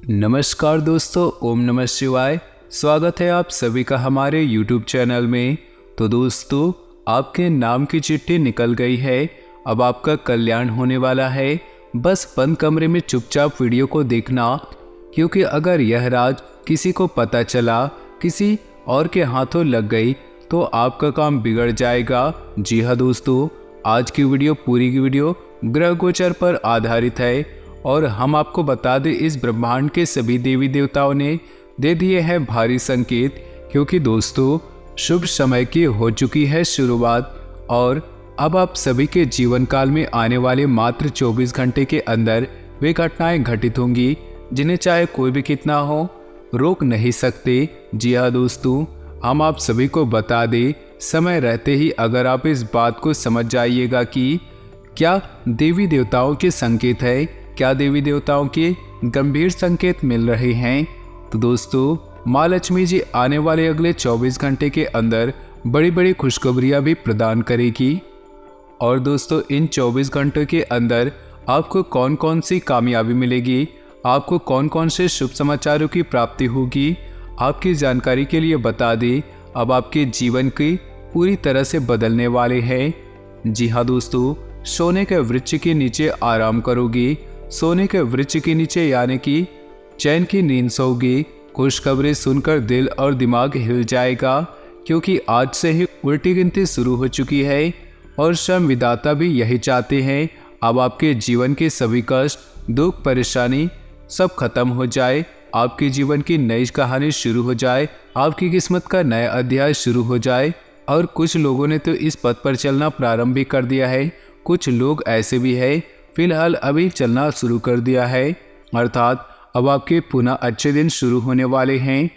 नमस्कार दोस्तों, ओम नमः शिवाय। स्वागत है आप सभी का हमारे YouTube चैनल में। तो दोस्तों, आपके नाम की चिट्ठी निकल गई है। अब आपका कल्याण होने वाला है। बस बंद कमरे में चुपचाप वीडियो को देखना, क्योंकि अगर यह राज किसी को पता चला, किसी और के हाथों लग गई, तो आपका काम बिगड़ जाएगा। जी हाँ दोस्तों, आज की वीडियो पूरी की वीडियो ग्रह गोचर पर आधारित है और हम आपको बता दें, इस ब्रह्मांड के सभी देवी देवताओं ने दे दिए हैं भारी संकेत, क्योंकि दोस्तों शुभ समय की हो चुकी है शुरुआत और अब आप सभी के जीवन काल में आने वाले मात्र 24 घंटे के अंदर वे घटनाएं घटित होंगी जिन्हें चाहे कोई भी कितना हो रोक नहीं सकते। जी हाँ दोस्तों, हम आप सभी को बता दें, समय रहते ही अगर आप इस बात को समझ जाइएगा कि क्या देवी देवताओं के संकेत है, क्या देवी देवताओं के गंभीर संकेत मिल रहे हैं, तो दोस्तों माँ लक्ष्मी जी आने वाले अगले 24 घंटे के अंदर बड़ी बड़ी खुशखबरियां भी प्रदान करेगी। और दोस्तों, इन 24 घंटों के अंदर आपको कौन कौन सी कामयाबी मिलेगी, आपको कौन कौन से शुभ समाचारों की प्राप्ति होगी, आपकी जानकारी के लिए बता दें, अब आपके जीवन की पूरी तरह से बदलने वाले हैं। जी हाँ दोस्तों, सोने के वृक्ष के नीचे आराम करोगी, सोने के वृक्ष के नीचे यानी कि चैन की नींद सोओगी। खुशखबरें सुनकर दिल और दिमाग हिल जाएगा, क्योंकि आज से ही उल्टी गिनती शुरू हो चुकी है और स्वयं विधाता भी यही चाहते हैं। अब आपके जीवन के सभी कष्ट, दुख, परेशानी सब खत्म हो जाए, आपके जीवन की नई कहानी शुरू हो जाए, आपकी किस्मत का नया अध्याय शुरू हो जाए। और कुछ लोगों ने तो इस पथ पर चलना प्रारंभ भी कर दिया है, कुछ लोग ऐसे भी हैं फिलहाल अभी चलना शुरू कर दिया है, अर्थात अब आपके पुनः अच्छे दिन शुरू होने वाले हैं।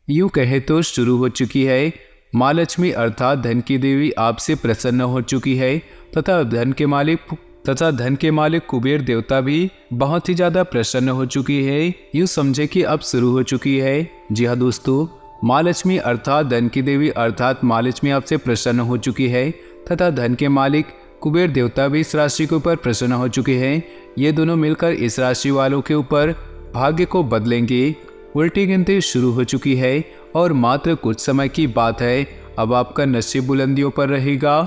यूँ कहे तो शुरू हो चुकी है। माँ लक्ष्मी अर्थात धन की देवी आपसे प्रसन्न हो चुकी है तथा धन के मालिक कुबेर देवता भी बहुत ही ज़्यादा प्रसन्न हो चुकी है। यूँ समझे कि अब शुरू हो चुकी है। जी हाँ दोस्तों, माँ लक्ष्मी अर्थात धन की देवी अर्थात माँ लक्ष्मी आपसे प्रसन्न हो चुकी है तथा धन के मालिक कुबेर देवता भी इस राशि के ऊपर प्रसन्न हो चुके हैं। ये दोनों मिलकर इस राशि वालों के ऊपर भाग्य को बदलेंगे। उल्टी गिनती शुरू हो चुकी है और मात्र कुछ समय की बात है, अब आपका नसीब बुलंदियों पर रहेगा।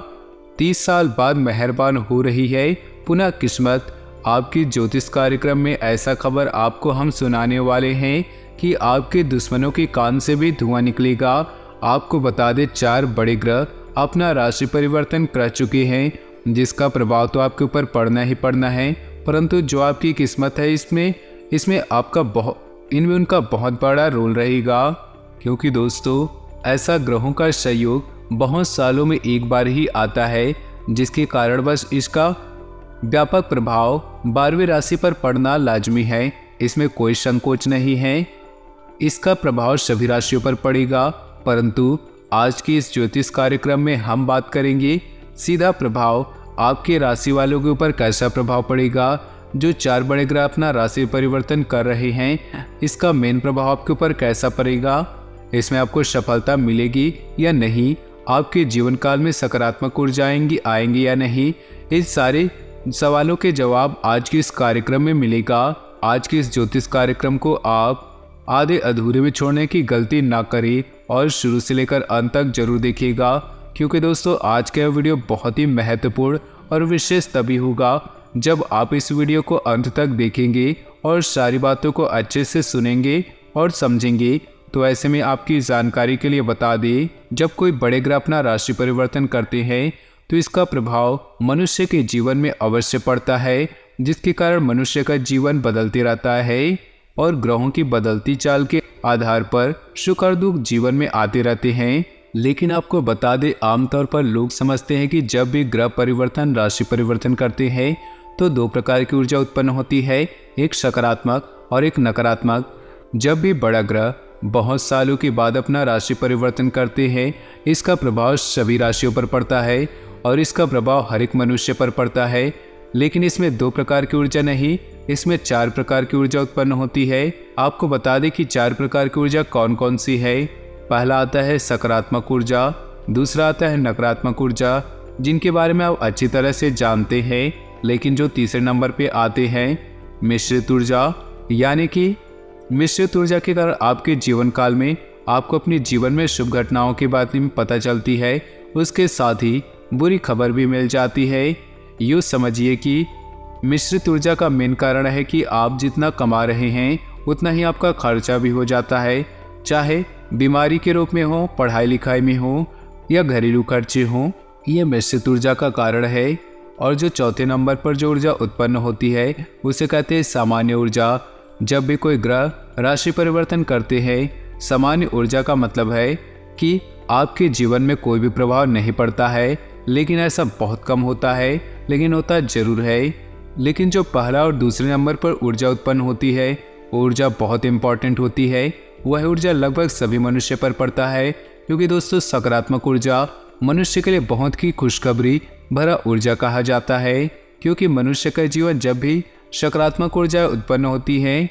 30 साल बाद मेहरबान हो रही है पुनः किस्मत। आपकी ज्योतिष कार्यक्रम में ऐसा खबर आपको हम सुनाने वाले हैं कि आपके दुश्मनों के कान से भी धुआं निकलेगा। आपको बता दें, 4 बड़े ग्रह अपना राशि परिवर्तन कर चुके हैं, जिसका प्रभाव तो आपके ऊपर पड़ना ही पड़ना है, परंतु जो आपकी किस्मत है इसमें इनमें उनका बहुत बड़ा रोल रहेगा। क्योंकि दोस्तों ऐसा ग्रहों का संयोग बहुत सालों में एक बार ही आता है, जिसके कारण बस इसका व्यापक प्रभाव 12वीं राशि पर पड़ना लाजमी है। इसमें कोई संकोच नहीं है, इसका प्रभाव सभी राशियों पर पड़ेगा। परंतु आज की इस ज्योतिष कार्यक्रम में हम बात करेंगे सीधा प्रभाव आपके राशि वालों के ऊपर कैसा प्रभाव पड़ेगा। जो 4 बड़े ग्रह अपना राशि परिवर्तन कर रहे हैं, इसका मेन प्रभाव आपके ऊपर कैसा पड़ेगा, इसमें आपको सफलता मिलेगी या नहीं, आपके जीवन काल में सकारात्मक ऊर्जाएं आएंगी या नहीं, इस सारे सवालों के जवाब आज के इस कार्यक्रम में मिलेगा। आज के इस ज्योतिष कार्यक्रम को आप आधे अधूरे में छोड़ने की गलती ना करें और शुरू से लेकर अंत तक जरूर देखिएगा, क्योंकि दोस्तों आज का वीडियो बहुत ही महत्वपूर्ण और विशेष तभी होगा जब आप इस वीडियो को अंत तक देखेंगे और सारी बातों को अच्छे से सुनेंगे और समझेंगे। तो ऐसे में आपकी जानकारी के लिए बता दें, जब कोई बड़े ग्रह अपना राशि परिवर्तन करते हैं तो इसका प्रभाव मनुष्य के जीवन में अवश्य पड़ता है, जिसके कारण मनुष्य का जीवन बदलते रहता है और ग्रहों की बदलती चाल के आधार पर सुख और दुख जीवन में आते रहते हैं। लेकिन आपको बता दें, आमतौर पर लोग समझते हैं कि जब भी ग्रह परिवर्तन राशि परिवर्तन करते हैं तो 2 प्रकार की ऊर्जा उत्पन्न होती है, एक सकारात्मक और एक नकारात्मक। जब भी बड़ा ग्रह बहुत सालों के बाद अपना राशि परिवर्तन करते हैं, इसका प्रभाव सभी राशियों पर पड़ता है और इसका प्रभाव हर एक मनुष्य पर पड़ता है। लेकिन इसमें 2 प्रकार की ऊर्जा नहीं, इसमें 4 प्रकार की ऊर्जा उत्पन्न होती है। आपको बता दें कि 4 प्रकार की ऊर्जा कौन कौन सी है। पहला आता है सकारात्मक ऊर्जा, दूसरा आता है नकारात्मक ऊर्जा, जिनके बारे में आप अच्छी तरह से जानते हैं। लेकिन जो तीसरे नंबर पे आते हैं मिश्रित ऊर्जा, यानी कि मिश्रित ऊर्जा के कारण आपके जीवन काल में आपको अपने जीवन में शुभ घटनाओं के बारे में पता चलती है, उसके साथ ही बुरी खबर भी मिल जाती है। यूँ समझिए कि मिश्रित ऊर्जा का मेन कारण है कि आप जितना कमा रहे हैं उतना ही आपका खर्चा भी हो जाता है, चाहे बीमारी के रूप में हो, पढ़ाई लिखाई में हो या घरेलू खर्चे हों। यह मिश्रित ऊर्जा का कारण है। और जो चौथे नंबर पर जो ऊर्जा उत्पन्न होती है उसे कहते हैं सामान्य ऊर्जा। जब भी कोई ग्रह राशि परिवर्तन करते हैं, सामान्य ऊर्जा का मतलब है कि आपके जीवन में कोई भी प्रभाव नहीं पड़ता है, लेकिन ऐसा बहुत कम होता है, लेकिन होता जरूर है। लेकिन जो पहला और दूसरे नंबर पर ऊर्जा उत्पन्न होती है, ऊर्जा बहुत इंपॉर्टेंट होती है। वह ऊर्जा लगभग सभी मनुष्य पर पड़ता है, क्योंकि दोस्तों सकारात्मक ऊर्जा मनुष्य के लिए बहुत ही खुशखबरी भरा ऊर्जा कहा जाता है। क्योंकि मनुष्य का जीवन जब भी सकारात्मक ऊर्जा उत्पन्न होती है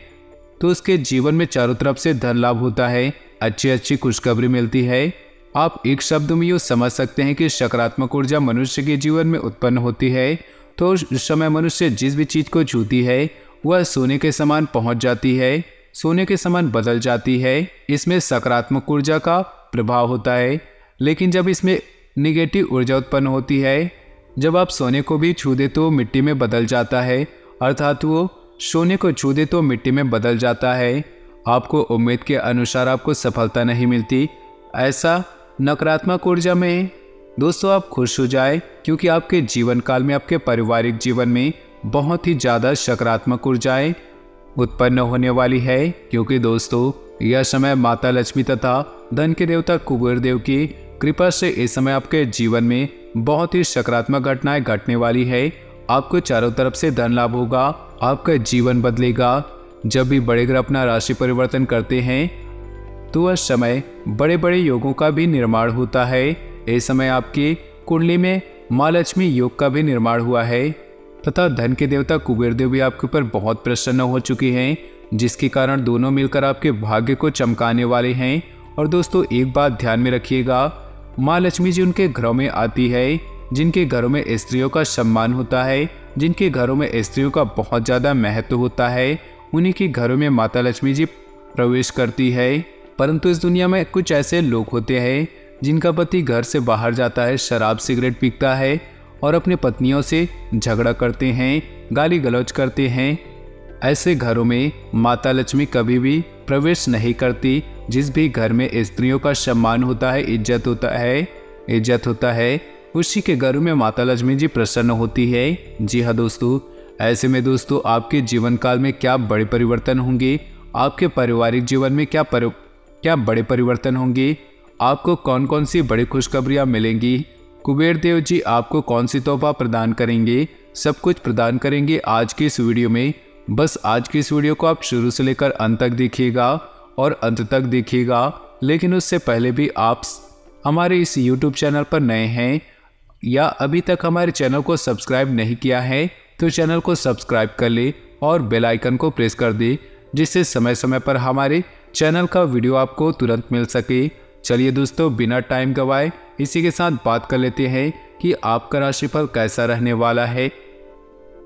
तो उसके जीवन में चारों तरफ से धन लाभ होता है, अच्छी खुशखबरी मिलती है। आप एक शब्द में यूँ समझ सकते हैं कि सकारात्मक ऊर्जा मनुष्य के जीवन में उत्पन्न होती है तो उस समय मनुष्य जिस भी चीज़ को छूती है वह सोने के समान पहुंच जाती है, सोने के समान बदल जाती है। इसमें सकारात्मक ऊर्जा का प्रभाव होता है। लेकिन जब इसमें निगेटिव ऊर्जा उत्पन्न होती है, जब आप सोने को भी छू दे तो मिट्टी में बदल जाता है, अर्थात वो सोने को छू दे तो मिट्टी में बदल जाता है। आपको उम्मीद के अनुसार आपको सफलता नहीं मिलती। ऐसा नकारात्मक ऊर्जा में दोस्तों आप खुश हो जाए, क्योंकि आपके जीवन काल में आपके पारिवारिक जीवन में बहुत ही ज़्यादा सकारात्मक ऊर्जाएं उत्पन्न होने वाली है। क्योंकि दोस्तों यह समय माता लक्ष्मी तथा धन के देवता कुबेर देव की कृपा से इस समय आपके जीवन में बहुत ही सकारात्मक घटनाएं घटने वाली है। आपको चारों तरफ से धन लाभ होगा, आपका जीवन बदलेगा। जब भी बड़े ग्रह अपना राशि परिवर्तन करते हैं तो वह समय बड़े बड़े योगों का भी निर्माण होता है। इस समय आपकी कुंडली में माँ लक्ष्मी योग का भी निर्माण हुआ है तथा धन के देवता कुबेर देव भी आपके ऊपर बहुत प्रसन्न हो चुके हैं, जिसके कारण दोनों मिलकर आपके भाग्य को चमकाने वाले हैं। और दोस्तों एक बात ध्यान में रखिएगा, माँ लक्ष्मी जी उनके घरों में आती है जिनके घरों में स्त्रियों का सम्मान होता है, जिनके घरों में स्त्रियों का बहुत ज़्यादा महत्व होता है, उन्हीं के घरों में माता लक्ष्मी जी प्रवेश करती है। परंतु इस दुनिया में कुछ ऐसे लोग होते हैं जिनका पति घर से बाहर जाता है, शराब सिगरेट पीता है और अपने पत्नियों से झगड़ा करते हैं, गाली गलौज करते हैं। ऐसे घरों में माता लक्ष्मी कभी भी प्रवेश नहीं करती। जिस भी घर में स्त्रियों का सम्मान होता है, इज्जत होता है, उसी के घरों में माता लक्ष्मी जी प्रसन्न होती है। जी हाँ दोस्तों, ऐसे में दोस्तों आपके जीवन काल में क्या बड़े परिवर्तन होंगे, आपके पारिवारिक जीवन में क्या बड़े परिवर्तन होंगे, आपको कौन कौन सी बड़ी खुशखबरियाँ मिलेंगी, कुबेर देव जी आपको कौन सी तोहफा प्रदान करेंगे, सब कुछ प्रदान करेंगे आज की इस वीडियो में। बस आज की इस वीडियो को आप शुरू से लेकर अंत तक देखिएगा और अंत तक देखिएगा। लेकिन उससे पहले भी आप हमारे इस YouTube चैनल पर नए हैं या अभी तक हमारे चैनल को सब्सक्राइब नहीं किया है तो चैनल को सब्सक्राइब कर ले और बेल आइकन को प्रेस कर दे, जिससे समय समय पर हमारे चैनल का वीडियो आपको तुरंत मिल सके। चलिए दोस्तों बिना टाइम गवाए इसी के साथ बात कर लेते हैं कि आपका राशिफल कैसा रहने वाला है।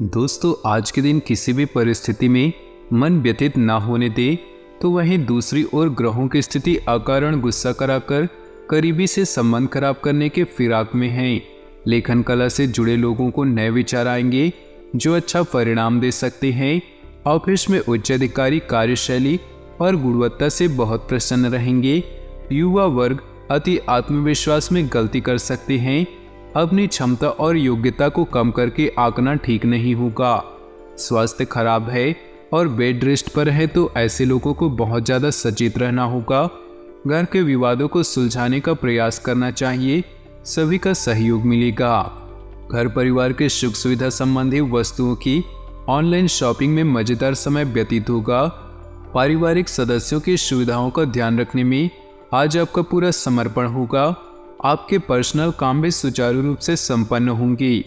दोस्तों आज के दिन किसी भी परिस्थिति में मन व्यथित ना होने दे, तो वहीं दूसरी ओर ग्रहों की स्थिति अकारण गुस्सा कराकर करीबी से संबंध खराब करने के फिराक में हैं। लेखन कला से जुड़े लोगों को नए विचार आएंगे जो अच्छा परिणाम दे सकते हैं। ऑफिस में उच्च अधिकारी कार्यशैली और गुणवत्ता से बहुत प्रसन्न रहेंगे। युवा वर्ग अति आत्मविश्वास में गलती कर सकते हैं। अपनी क्षमता और योग्यता को कम करके आंकना ठीक नहीं होगा। स्वास्थ्य खराब है और बेड रेस्ट पर है तो ऐसे लोगों को बहुत ज़्यादा सचेत रहना होगा। घर के विवादों को सुलझाने का प्रयास करना चाहिए, सभी का सहयोग मिलेगा। घर परिवार के सुख सुविधा संबंधी वस्तुओं की ऑनलाइन शॉपिंग में मज़ेदार समय व्यतीत होगा। पारिवारिक सदस्यों की सुविधाओं का ध्यान रखने में आज आपका पूरा समर्पण होगा। आपके पर्सनल काम भी सुचारू रूप से संपन्न होंगे।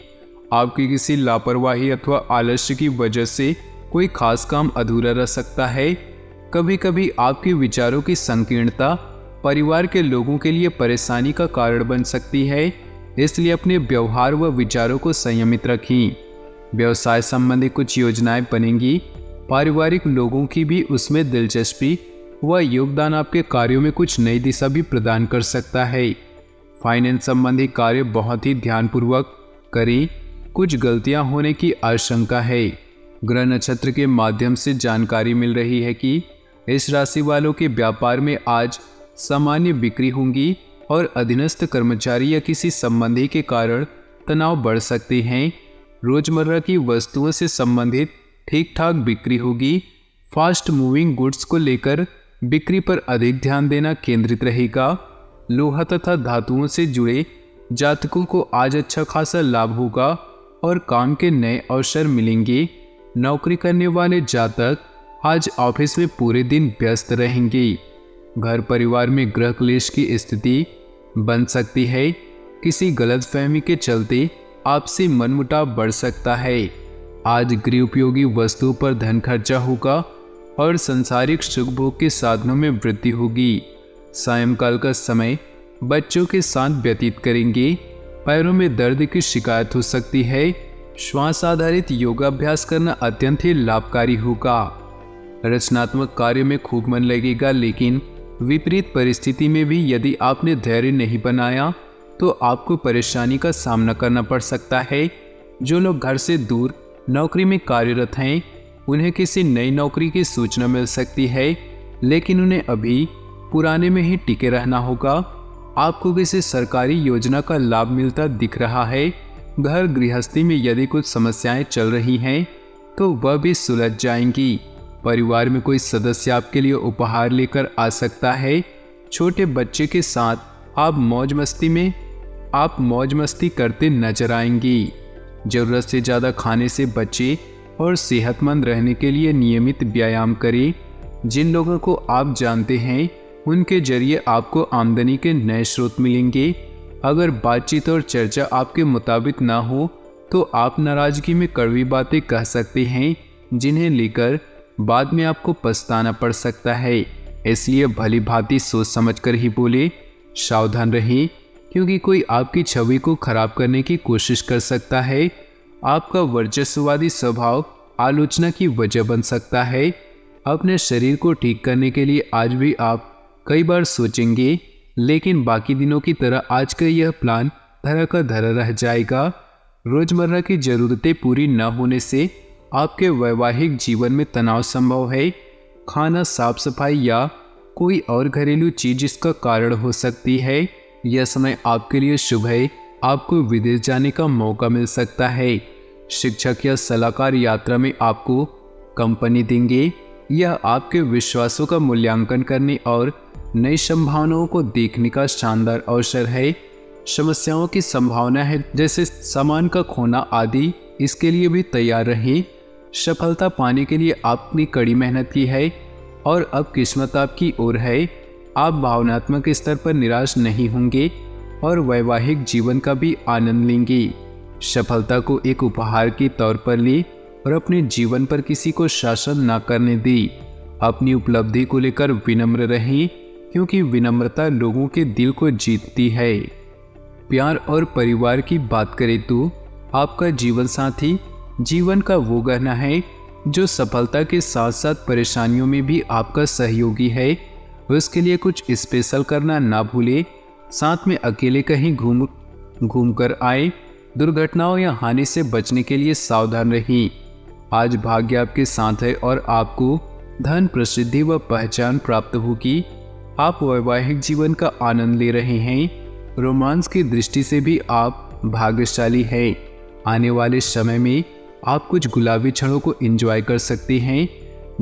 आपकी किसी लापरवाही अथवा आलस्य की वजह से कोई खास काम अधूरा रह सकता है। कभी कभी आपके विचारों की संकीर्णता परिवार के लोगों के लिए परेशानी का कारण बन सकती है, इसलिए अपने व्यवहार व विचारों को संयमित रखें। व्यवसाय संबंधी कुछ योजनाएं बनेंगी। पारिवारिक लोगों की भी उसमें दिलचस्पी व योगदान आपके कार्यों में कुछ नई दिशा भी प्रदान कर सकता है। फाइनेंस संबंधी कार्य बहुत ही ध्यानपूर्वक करें, कुछ गलतियां होने की आशंका है। ग्रह नक्षत्र के माध्यम से जानकारी मिल रही है कि इस राशि वालों के व्यापार में आज सामान्य बिक्री होंगी और अधीनस्थ कर्मचारी या किसी संबंधी के कारण तनाव बढ़ सकते हैं। रोजमर्रा की वस्तुओं से संबंधित ठीक ठाक बिक्री होगी। फास्ट मूविंग गुड्स को लेकर बिक्री पर अधिक ध्यान देना केंद्रित रहेगा। लोहा तथा धातुओं से जुड़े जातकों को आज अच्छा खासा लाभ होगा और काम के नए अवसर मिलेंगे। नौकरी करने वाले जातक आज ऑफिस में पूरे दिन व्यस्त रहेंगे। घर परिवार में गृह क्लेश की स्थिति बन सकती है। किसी गलतफहमी के चलते आपसी मनमुटाव बढ़ सकता है। आज गृह उपयोगी वस्तुओं पर धन खर्चा होगा और संसारिक सुख भोग के साधनों में वृद्धि होगी। सायंकाल का समय बच्चों के साथ व्यतीत करेंगे। पैरों में दर्द की शिकायत हो सकती है। श्वास आधारित योगाभ्यास करना अत्यंत ही लाभकारी होगा। रचनात्मक कार्य में खूब मन लगेगा, लेकिन विपरीत परिस्थिति में भी यदि आपने धैर्य नहीं बनाया तो आपको परेशानी का सामना करना पड़ सकता है। जो लोग घर से दूर नौकरी में कार्यरत हैं, उन्हें किसी नई नौकरी की सूचना मिल सकती है, लेकिन उन्हें अभी पुराने में ही टिके रहना होगा। आपको किसी सरकारी योजना का लाभ मिलता दिख रहा है। घर गृहस्थी में यदि कुछ समस्याएं चल रही हैं तो वह भी सुलझ जाएंगी। परिवार में कोई सदस्य आपके लिए उपहार लेकर आ सकता है। छोटे बच्चे के साथ आप मौज मस्ती करते नजर आएंगी। जरूरत से ज़्यादा खाने से बचें और सेहतमंद रहने के लिए नियमित व्यायाम करें। जिन लोगों को आप जानते हैं उनके जरिए आपको आमदनी के नए स्रोत मिलेंगे। अगर बातचीत और चर्चा आपके मुताबिक ना हो तो आप नाराजगी में कड़वी बातें कह सकते हैं, जिन्हें लेकर बाद में आपको पछताना पड़ सकता है। इसलिए भली भांति सोच समझकर ही बोले। सावधान रहें, क्योंकि कोई आपकी छवि को खराब करने की कोशिश कर सकता है। आपका वर्चस्ववादी स्वभाव आलोचना की वजह बन सकता है। अपने शरीर को ठीक करने के लिए आज भी आप कई बार सोचेंगे, लेकिन बाकी दिनों की तरह आज का यह प्लान धरा का धरा रह जाएगा। रोजमर्रा की जरूरतें पूरी न होने से आपके वैवाहिक जीवन में तनाव संभव है। खाना, साफ सफाई या कोई और घरेलू चीज इसका कारण हो सकती है। यह समय आपके लिए शुभ है। आपको विदेश जाने का मौका मिल सकता है। शिक्षक या सलाहकार यात्रा में आपको कंपनी देंगे। यह आपके विश्वासों का मूल्यांकन करने और नई संभावनाओं को देखने का शानदार अवसर है। समस्याओं की संभावना है, जैसे सामान का खोना आदि, इसके लिए भी तैयार रहें। सफलता पाने के लिए आपने कड़ी मेहनत की है और अब किस्मत आपकी ओर है। आप भावनात्मक स्तर पर निराश नहीं होंगे और वैवाहिक जीवन का भी आनंद लेंगे। सफलता को एक उपहार के तौर पर ले और अपने जीवन पर किसी को शासन न करने दें। अपनी उपलब्धि को लेकर विनम्र रहें, क्योंकि विनम्रता लोगों के दिल को जीतती है। प्यार और परिवार की बात करें तो आपका जीवन साथी जीवन का वो गहना है जो सफलता के साथ साथ परेशानियों में भी आपका सहयोगी है। उसके लिए कुछ स्पेशल करना ना भूले। साथ में अकेले कहीं घूम कर आए। दुर्घटनाओं या हानि से बचने के लिए सावधान रहें। आज भाग्य आपके साथ है और आपको धन, प्रसिद्धि व पहचान प्राप्त होगी। आप वैवाहिक जीवन का आनंद ले रहे हैं। रोमांस की दृष्टि से भी आप भाग्यशाली हैं। आने वाले समय में आप कुछ गुलाबी क्षणों को एंजॉय कर सकते हैं।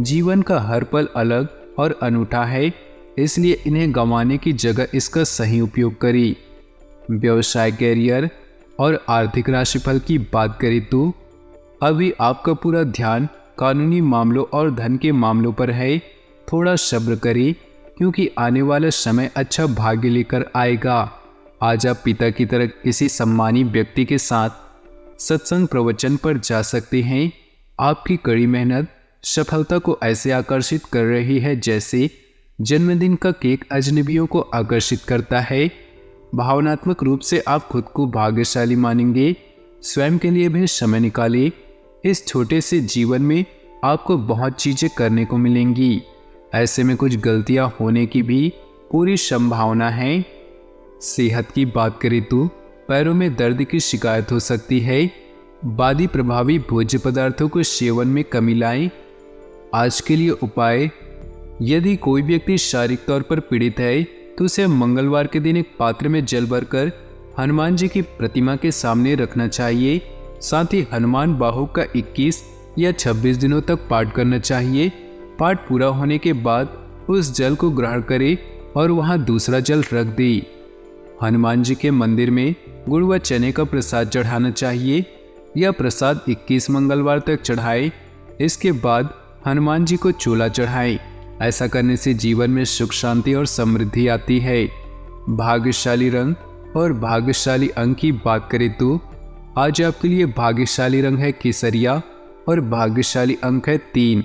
जीवन का हर पल अलग और अनूठा है, इसलिए इन्हें गंवाने की जगह इसका सही उपयोग करें। व्यवसाय, करियर और आर्थिक राशिफल की बात करें तो अभी आपका पूरा ध्यान कानूनी मामलों और धन के मामलों पर है। थोड़ा सब्र करें, क्योंकि आने वाला समय अच्छा भाग्य लेकर आएगा। आज आप पिता की तरह किसी सम्मानी व्यक्ति के साथ सत्संग प्रवचन पर जा सकते हैं। आपकी कड़ी मेहनत सफलता को ऐसे आकर्षित कर रही है जैसे जन्मदिन का केक अजनबियों को आकर्षित करता है। भावनात्मक रूप से आप खुद को भाग्यशाली मानेंगे। स्वयं के लिए भी समय निकालें। इस छोटे से जीवन में आपको बहुत चीज़ें करने को मिलेंगी। ऐसे में कुछ गलतियां होने की भी पूरी संभावना है। सेहत की बात करें तो पैरों में दर्द की शिकायत हो सकती है। वादी प्रभावी भोज्य पदार्थों को सेवन में कमी लाएं। आज के लिए उपाय, यदि कोई व्यक्ति शारीरिक तौर पर पीड़ित है तो उसे मंगलवार के दिन एक पात्र में जल भरकर हनुमान जी की प्रतिमा के सामने रखना चाहिए। साथ ही हनुमान बाहु का 21 या 26 दिनों तक पाठ करना चाहिए। पाठ पूरा होने के बाद उस जल को ग्रहण करें और वहां दूसरा जल रख दें। हनुमान जी के मंदिर में गुड़ व चने का प्रसाद चढ़ाना चाहिए। यह प्रसाद 21 मंगलवार तक चढ़ाएं। इसके बाद हनुमान जी को चोला चढ़ाएं। ऐसा करने से जीवन में सुख शांति और समृद्धि आती है। भाग्यशाली रंग और भाग्यशाली अंक की बात करें तो आज आपके लिए भाग्यशाली रंग है केसरिया और भाग्यशाली अंक है 3।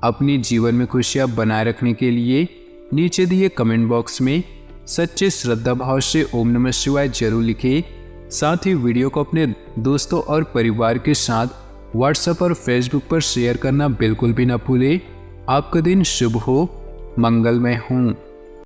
अपनी जीवन में खुशियां बनाए रखने के लिए नीचे दिए कमेंट बॉक्स में सच्चे श्रद्धा भाव से ओम नमः शिवाय जरूर लिखें। साथ ही वीडियो को अपने दोस्तों और परिवार के साथ व्हाट्सएप और फेसबुक पर शेयर करना बिल्कुल भी न भूलें। आपका दिन शुभ हो, मंगलमय हो।